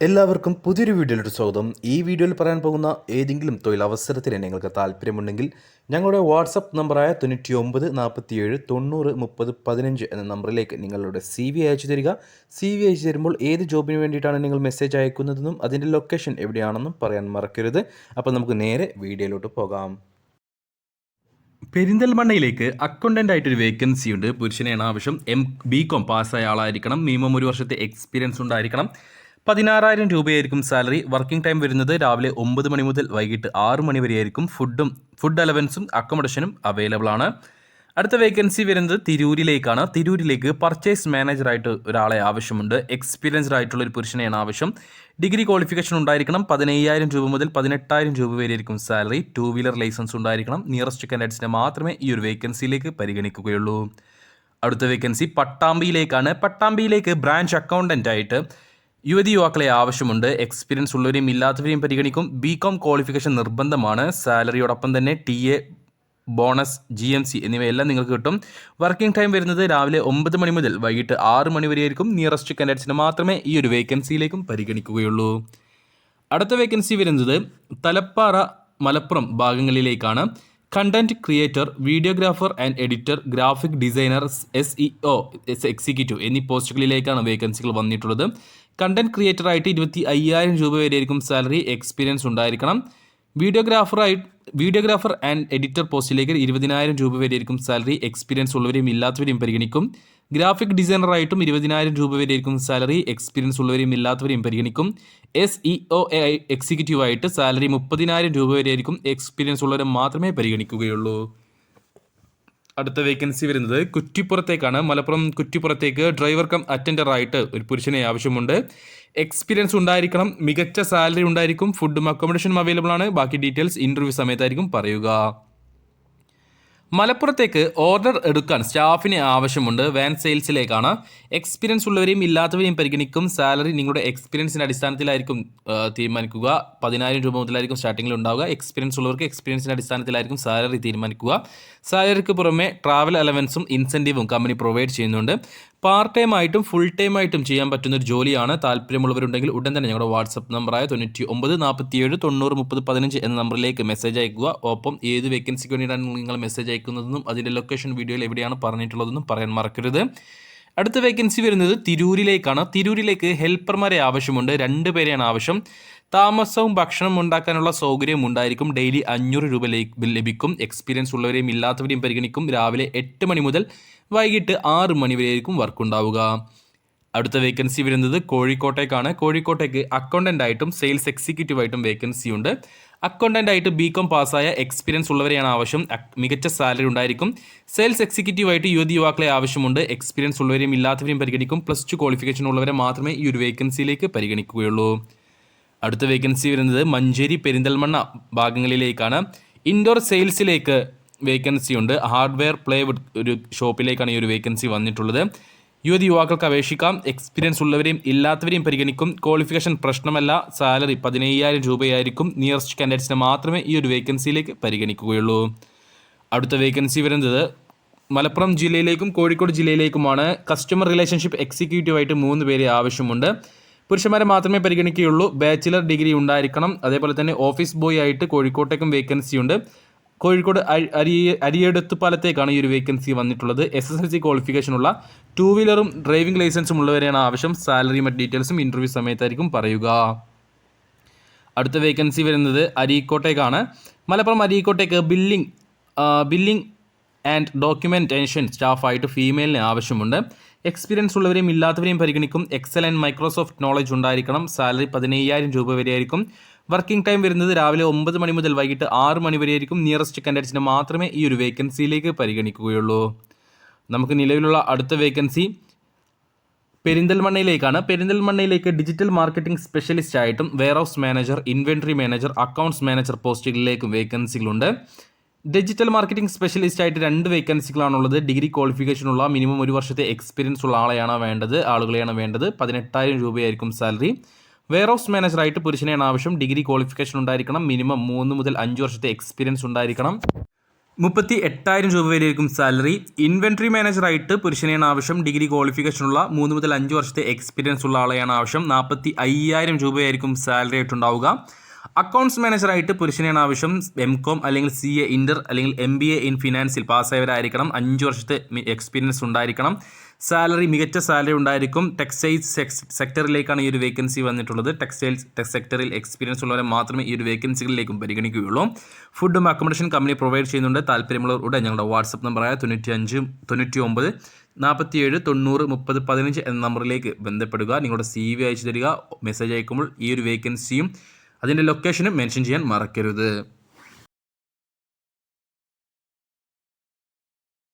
എല്ലാവർക്കും പുതിയൊരു വീഡിയോയിലോട്ട് സ്വാഗതം. ഈ വീഡിയോയിൽ പറയാൻ പോകുന്ന ഏതെങ്കിലും തൊഴിലവസരത്തിന് നിങ്ങൾക്ക് താല്പര്യമുണ്ടെങ്കിൽ ഞങ്ങളുടെ വാട്സപ്പ് നമ്പറായ 9947903015 എന്ന നമ്പറിലേക്ക് നിങ്ങളുടെ CV അയച്ചു തരിക. CV അയച്ചു തരുമ്പോൾ ഏത് ജോബിന് വേണ്ടിയിട്ടാണ് നിങ്ങൾ മെസ്സേജ് അയക്കുന്നതെന്നും അതിൻ്റെ ലൊക്കേഷൻ എവിടെയാണെന്നും പറയാൻ മറക്കരുത്. അപ്പോൾ നമുക്ക് നേരെ വീഡിയോയിലോട്ട് പോകാം. പെരിന്തൽമണ്ണയിലേക്ക് അക്കൗണ്ടൻ്റ് ആയിട്ടൊരു വേക്കൻസി ഉണ്ട്. പുരുഷനെയാണ് ആവശ്യം. BCom പാസ്സായ ആളായിരിക്കണം. മിനിമം 1 വർഷത്തെ എക്സ്പീരിയൻസ് ഉണ്ടായിരിക്കണം. 16,000 രൂപയായിരിക്കും സാലറി. വർക്കിംഗ് ടൈം വരുന്നത് രാവിലെ 9 മണി മുതൽ വൈകിട്ട് 6 മണി വരെയായിരിക്കും. ഫുഡ് അലവൻസും അക്കോമഡേഷനും അവൈലബിൾ ആണ്. അടുത്ത വേക്കൻസി വരുന്നത് തിരൂരിലേക്കാണ്. തിരൂരിലേക്ക് പർച്ചേസ് മാനേജറായിട്ട് ഒരാളെ ആവശ്യമുണ്ട്. എക്സ്പീരിയൻസ്ഡ് ആയിട്ടുള്ള ഒരു പുരുഷനെയാണ് ആവശ്യം. ഡിഗ്രി ക്വാളിഫിക്കേഷൻ ഉണ്ടായിരിക്കണം. 15,000 രൂപ മുതൽ 18,000 രൂപ വരെയായിരിക്കും സാലറി. 2 വീലർ ലൈസൻസ് ഉണ്ടായിരിക്കണം. നിയറസ്റ്റ് കാൻഡിഡേറ്റ്സിനെ മാത്രമേ ഈ ഒരു വേക്കൻസിയിലേക്ക് പരിഗണിക്കുകയുള്ളൂ. അടുത്ത വേക്കൻസി പട്ടാമ്പിയിലേക്കാണ്. പട്ടാമ്പിയിലേക്ക് ബ്രാഞ്ച് അക്കൗണ്ടൻ്റ് ആയിട്ട് യുവാക്കളെ ആവശ്യമുണ്ട്. എക്സ്പീരിയൻസ് ഉള്ളവരെയും ഇല്ലാത്തവരെയും പരിഗണിക്കും. BCom ക്വാളിഫിക്കേഷൻ നിർബന്ധമാണ്. സാലറിയോടൊപ്പം തന്നെ TA, ബോണസ്, GMC എന്നിവയെല്ലാം നിങ്ങൾക്ക് കിട്ടും. വർക്കിംഗ് ടൈം വരുന്നത് രാവിലെ 9 മണി മുതൽ വൈകിട്ട് 6 മണി വരെയായിരിക്കും. നിയറസ്റ്റ് കാൻഡിഡേറ്റ്സിന് മാത്രമേ ഈ ഒരു വേക്കൻസിയിലേക്കും പരിഗണിക്കുകയുള്ളൂ. അടുത്ത വേക്കൻസി വരുന്നത് തലപ്പാറ, മലപ്പുറം ഭാഗങ്ങളിലേക്കാണ്. Content creator, videographer and editor, graphic designer, SEO executive എന്നീ പോസ്റ്റുകളിലേക്കാണ് വേക്കൻസികൾ വന്നിട്ടുള്ളത്. കണ്ടന്റ് ക്രിയേറ്റർ ആയിട്ട് 25,000 രൂപ വരെയായിരിക്കും സാലറി. എക്സ്പീരിയൻസ് ഉണ്ടായിരിക്കണം. വീഡിയോഗ്രാഫർ ആൻഡ് എഡിറ്റർ പോസ്റ്റിലേക്ക് 20,000 രൂപ വരെയായിരിക്കും സാലറി. എക്സ്പീരിയൻസ് ഉള്ളവരെയും ഇല്ലാത്തവരെയും പരിഗണിക്കും. ഗ്രാഫിക് ഡിസൈനറായിട്ടും 20,000 രൂപ വരെയായിരിക്കും സാലറി. എക്സ്പീരിയൻസ് ഉള്ളവരെയും ഇല്ലാത്തവരെയും പരിഗണിക്കും. SEO എക്സിക്യൂട്ടീവായിട്ട് സാലറി 30,000 രൂപ വരെയായിരിക്കും. എക്സ്പീരിയൻസ് ഉള്ളവരെ മാത്രമേ പരിഗണിക്കുകയുള്ളൂ. അടുത്ത വേക്കൻസി വരുന്നത് കുറ്റിപ്പുറത്തേക്കാണ്. മലപ്പുറം കുറ്റിപ്പുറത്തേക്ക് ഡ്രൈവർ കം അറ്റൻഡർ ആയിട്ട് ഒരു പുരുഷനെ ആവശ്യമുണ്ട്. എക്സ്പീരിയൻസ് ഉണ്ടായിരിക്കണം. മികച്ച സാലറി ഉണ്ടായിരിക്കും. ഫുഡും അക്കോമഡേഷനും അവൈലബിൾ ആണ്. ബാക്കി ഡീറ്റെയിൽസ് ഇൻ്റർവ്യൂ സമയത്തായിരിക്കും പറയുക. മലപ്പുറത്തേക്ക് ഓർഡർ എടുക്കാൻ സ്റ്റാഫിനെ ആവശ്യമുണ്ട്. വാൻ സെയിൽസിലേക്കാണ്. എക്സ്പീരിയൻസ് ഉള്ളവരെയും ഇല്ലാത്തവരെയും പരിഗണിക്കും. സാലറി നിങ്ങളുടെ എക്സ്പീരിയൻസിൻ്റെ അടിസ്ഥാനത്തിലായിരിക്കും തീരുമാനിക്കുക. 10,000 രൂപ മുതലായിരിക്കും സ്റ്റാർട്ടിങ്ങിൽ ഉണ്ടാവുക. എക്സ്പീരിയൻസ് ഉള്ളവർക്ക് എക്സ്പീരിയൻസിൻ്റെ അടിസ്ഥാനത്തിലായിരിക്കും സാലറി തീരുമാനിക്കുക. സാലറിക്ക് പുറമെ ട്രാവൽ അലവൻസും ഇൻസെൻറ്റീവും കമ്പനി പ്രൊവൈഡ് ചെയ്യുന്നുണ്ട്. പാർട്ട് ടൈം ആയിട്ടും ഫുൾ ടൈം ആയിട്ടും ചെയ്യാൻ പറ്റുന്ന ഒരു ജോലിയാണ്. താല്പര്യമുള്ളവരുണ്ടെങ്കിൽ ഉടൻ തന്നെ ഞങ്ങളുടെ വാട്സപ്പ് നമ്പറായ 9947903015 എന്ന നമ്പറിലേക്ക് മെസ്സേജ് അയക്കുക. ഒപ്പം ഏത് വേക്കൻസിക്ക് വേണ്ടിയിട്ടാണ് നിങ്ങൾ മെസ്സേജ് അയക്കുന്നതെന്നും അതിൻ്റെ ലൊക്കേഷൻ വീഡിയോയിൽ എവിടെയാണ് പറഞ്ഞിട്ടുള്ളതെന്നും പറയാൻ മറക്കരുത്. അടുത്ത വേക്കൻസി വരുന്നത് തിരൂരിലേക്കാണ്. തിരൂരിലേക്ക് ഹെൽപ്പർമാരെ ആവശ്യമുണ്ട്. 2 പേരെയാണ് ആവശ്യം. താമസവും ഭക്ഷണം ഉണ്ടാക്കാനുള്ള സൗകര്യം ഉണ്ടായിരിക്കും. ഡെയിലി 500 രൂപ ലഭിക്കും. എക്സ്പീരിയൻസ് ഉള്ളവരെയും ഇല്ലാത്തവരെയും പരിഗണിക്കും. രാവിലെ 8 മണി മുതൽ വൈകിട്ട് 6 മണി വരെയായിരിക്കും വർക്ക് ഉണ്ടാവുക. അടുത്ത വേക്കൻസി വരുന്നത് കോഴിക്കോട്ടേക്കാണ്. കോഴിക്കോട്ടേക്ക് അക്കൗണ്ടൻ്റ് ആയിട്ടും സെയിൽസ് എക്സിക്യൂട്ടീവായിട്ടും വേക്കൻസി ഉണ്ട്. അക്കൗണ്ടൻ്റ് ആയിട്ട് BCom പാസ്സായ എക്സ്പീരിയൻസ് ഉള്ളവരെയാണ് ആവശ്യം. മികച്ച സാലറി ഉണ്ടായിരിക്കും. സെയിൽസ് എക്സിക്യൂട്ടീവായിട്ട് യുവാക്കളെ ആവശ്യമുണ്ട്. എക്സ്പീരിയൻസ് ഉള്ളവരെയും ഇല്ലാത്തവരെയും പരിഗണിക്കും. +2 ക്വാളിഫിക്കേഷൻ ഉള്ളവരെ മാത്രമേ ഈ ഒരു വേക്കൻസിയിലേക്ക് പരിഗണിക്കുകയുള്ളൂ. അടുത്ത വേക്കൻസി വരുന്നത് മഞ്ചേരി, പെരിന്തൽമണ്ണ ഭാഗങ്ങളിലേക്കാണ്. ഇൻഡോർ സെയിൽസിലേക്ക് വേക്കൻസി ഉണ്ട്. ഹാർഡ്വെയർ പ്ലൈവുഡ് ഒരു ഷോപ്പിലേക്കാണ് ഈ ഒരു വേക്കൻസി വന്നിട്ടുള്ളത്. യുവാക്കൾക്ക് അപേക്ഷിക്കാം. എക്സ്പീരിയൻസ് ഉള്ളവരെയും ഇല്ലാത്തവരെയും പരിഗണിക്കും. ക്വാളിഫിക്കേഷൻ പ്രശ്നമല്ല. സാലറി 15,000 രൂപയായിരിക്കും. നിയറസ്റ്റ് കാൻഡിഡേറ്റ്സിനെ മാത്രമേ ഈ ഒരു വേക്കൻസിയിലേക്ക് പരിഗണിക്കുകയുള്ളൂ. അടുത്ത വേക്കൻസി വരുന്നത് മലപ്പുറം ജില്ലയിലേക്കും കോഴിക്കോട് ജില്ലയിലേക്കുമാണ്. കസ്റ്റമർ റിലേഷൻഷിപ്പ് എക്സിക്യൂട്ടീവായിട്ട് 3 പേരെ ആവശ്യമുണ്ട്. പുരുഷന്മാരെ മാത്രമേ പരിഗണിക്കുകയുള്ളൂ. ബാച്ചിലർ ഡിഗ്രി ഉണ്ടായിരിക്കണം. അതേപോലെ തന്നെ ഓഫീസ് ബോയ് ആയിട്ട് കോഴിക്കോട്ടേക്കും വേക്കൻസി ഉണ്ട്. കോഴിക്കോട് അരിയെടുത്തുപാലത്തേക്കാണ് ഈ ഒരു വേക്കൻസി വന്നിട്ടുള്ളത്. SSLC ക്വാളിഫിക്കേഷനുള്ള 2 വീലറും ഡ്രൈവിംഗ് ലൈസൻസും ഉള്ളവരെയാണ് ആവശ്യം. സാലറി മറ്റ് ഡീറ്റെയിൽസും ഇൻ്റർവ്യൂ സമയത്തായിരിക്കും പറയുക. അടുത്ത വേക്കൻസി വരുന്നത് അരീക്കോട്ടേക്കാണ്. മലപ്പുറം അരീക്കോട്ടേക്ക് ബില്ലിംഗ് ആൻഡ് ഡോക്യുമെൻറ്റേഷൻ സ്റ്റാഫായിട്ട് ഫീമെയിലിനെ ആവശ്യമുണ്ട്. എക്സ്പീരിയൻസ് ഉള്ളവരെയും ഇല്ലാത്തവരെയും പരിഗണിക്കും. എക്സൽ ആൻഡ് മൈക്രോസോഫ്റ്റ് നോളജ് ഉണ്ടായിരിക്കണം. സാലറി 15,000 രൂപ വരെയായിരിക്കും. വർക്കിംഗ് ടൈം വരുന്നത് രാവിലെ 9 മണി മുതൽ വൈകിട്ട് 6 മണി വരെയായിരിക്കും. നിയറസ്റ്റ് കാൻഡിഡേറ്റ്സിനെ മാത്രമേ ഈ ഒരു വേക്കൻസിയിലേക്ക് പരിഗണിക്കുകയുള്ളൂ. നമുക്ക് നിലവിലുള്ള അടുത്ത വേക്കൻസി പെരിന്തൽമണ്ണയിലേക്കാണ്. പെരിന്തൽമണ്ണയിലേക്ക് ഡിജിറ്റൽ മാർക്കറ്റിംഗ് സ്പെഷ്യലിസ്റ്റ് ആയിട്ടും warehouse manager, inventory manager, accounts manager പോസ്റ്റുകളിലേക്കും വേക്കൻസികളുണ്ട്. ഡിജിറ്റൽ മാർക്കറ്റിംഗ് സ്പെഷ്യലിസ്റ്റ് ആയിട്ട് 2 വേക്കൻസികളാണുള്ളത്. ഡിഗ്രി ക്വാളിഫിക്കേഷനുള്ള മിനിമം 1 വർഷത്തെ എക്സ്പീരിയൻസ് ഉള്ള ആളെയാണ് വേണ്ടത്. 18,000 രൂപയായിരിക്കും സാലറി. വെയർഹൗസ് മാനേജറായിട്ട് പുരുഷനെയാണ് ആവശ്യം. ഡിഗ്രി ക്വാളിഫിക്കേഷൻ ഉണ്ടായിരിക്കണം. മിനിമം 3 മുതൽ 5 വർഷത്തെ എക്സ്പീരിയൻസ് ഉണ്ടായിരിക്കണം. 38,000 രൂപ വരെയായിരിക്കും സാലറി. ഇൻവെൻട്രി മാനേജറായിട്ട് പുരുഷനെയാണ് ആവശ്യം. ഡിഗ്രി ക്വാളിഫിക്കേഷനുള്ള 3 മുതൽ 5 വർഷത്തെ എക്സ്പീരിയൻസ് ഉള്ള ആളെയാണ് ആവശ്യം. 45,000 രൂപയായിരിക്കും സാലറി ആയിട്ടുണ്ടാവുക. അക്കൗണ്ട്സ് മാനേജറായിട്ട് പുരുഷനെയാണ് ആവശ്യം. MCOM അല്ലെങ്കിൽ CA ഇന്റർ അല്ലെങ്കിൽ MBA ഇൻ ഫിനാൻസിൽ പാസ്സായവരായിരിക്കണം. 5 വർഷത്തെ എക്സ്പീരിയൻസ് ഉണ്ടായിരിക്കണം. സാലറി മികച്ച സാലറി ഉണ്ടായിരിക്കും. ടെക്സ്റ്റൈൽസ് സെക്ടറിലേക്കാണ് ഈ ഒരു വേക്കൻസി വന്നിട്ടുള്ളത്. ടെക്സ്റ്റൈൽസ് സെക്ടറിൽ എക്സ്പീരിയൻസ് ഉള്ളവരെ മാത്രമേ ഈ ഒരു വേക്കൻസികളിലേക്കും പരിഗണിക്കുകയുള്ളൂ. ഫുഡും അക്കോമഡേഷൻ കമ്പനി പ്രൊവൈഡ് ചെയ്യുന്നുണ്ട്. താല്പര്യമുള്ളവരുടെ ഞങ്ങളുടെ വാട്സപ്പ് നമ്പറായ 95 97 90 30 15 എന്ന നമ്പറിലേക്ക് ബന്ധപ്പെടുക. നിങ്ങളുടെ CV അയച്ചു തരിക. മെസ്സേജ് അയക്കുമ്പോൾ ഈ ഒരു വേക്കൻസിയും അതിൻ്റെ ലൊക്കേഷനും മെൻഷൻ ചെയ്യാൻ മറക്കരുത്.